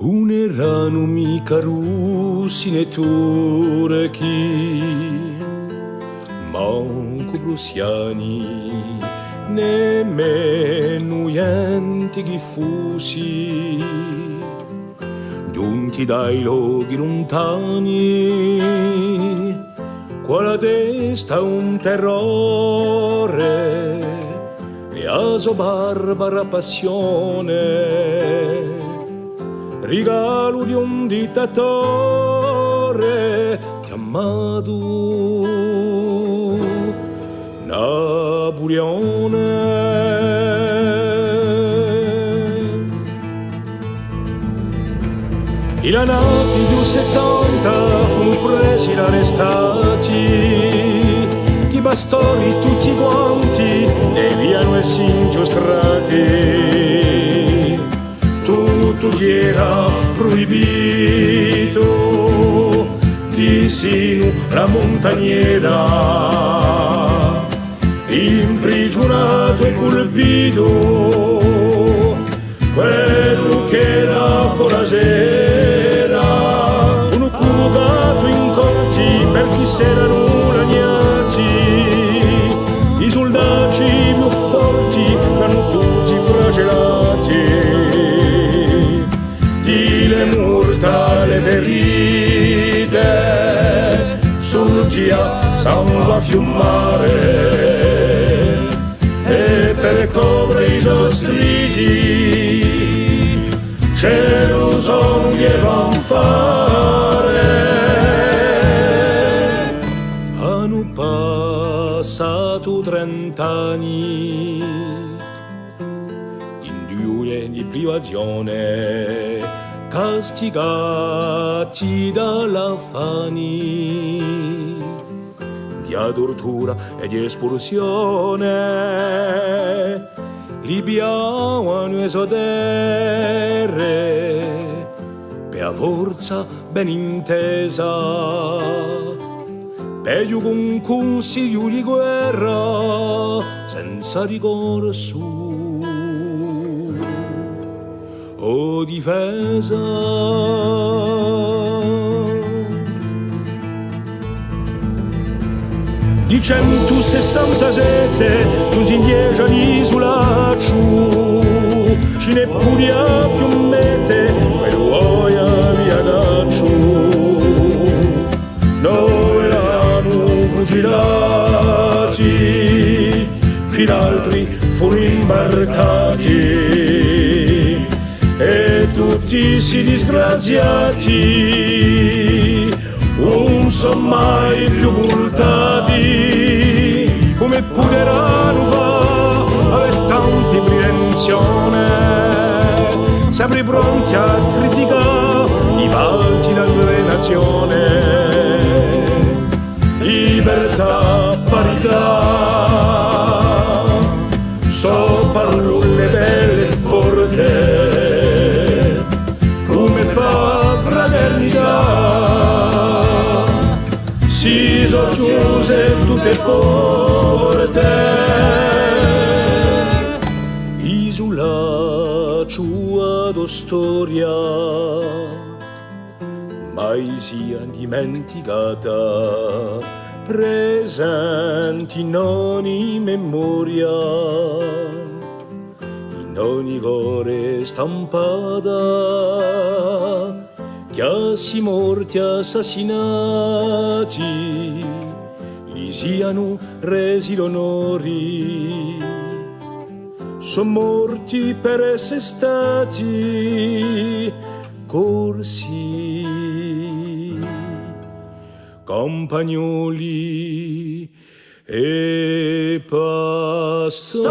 Un erano mica russi né turchi, manco prussiani, nemmeno gli antichi fusi, giunti dai luoghi lontani, qua la testa un terrore e a sua barbara passione, regalo di un dittatore chiamato Napoleone. I lanati di 70 furono presi e arrestati, i bastoni tutti quanti e viano e si ingiostrati. Tutto gli era proibito, sino la montagniera, imprigionato e colpito, quello che era forasera, uno cugato in corti per chi s'erano lagnati, i soldati più forti erano tutti flagellati, di le mortali ferite sul a sangue a fiummare, e per coprire i sostrigi ce lo son lievan fare. Hanno passato 30 anni in due di privazione, castigati dalla fani, di tortura e di espulsione, libiavano esodere per forza ben intesa, peggio con consiglio di guerra senza ricorso o difesa. Di 167 non si indietro l'isolaccio, ce ne pure più mete, quello via daccio. Noi l'hanno fucilati, fino altri furono imbarcati, e tutti si disgraziati non son mai più voltati, come pure erano fa aver tanti prevenzione, sempre pronti a criticare i falti della nazione. Libertà, parità, so parole belle e forte, come fraternità, si sono chiuse tutte porte. Isola sua storia mai sia dimenticata, presenti in ogni memoria, in ogni cuore stampata, che si morti assassinati gli siano resi l'onori, son morti per essere stati corsi, compagnoli e pastori.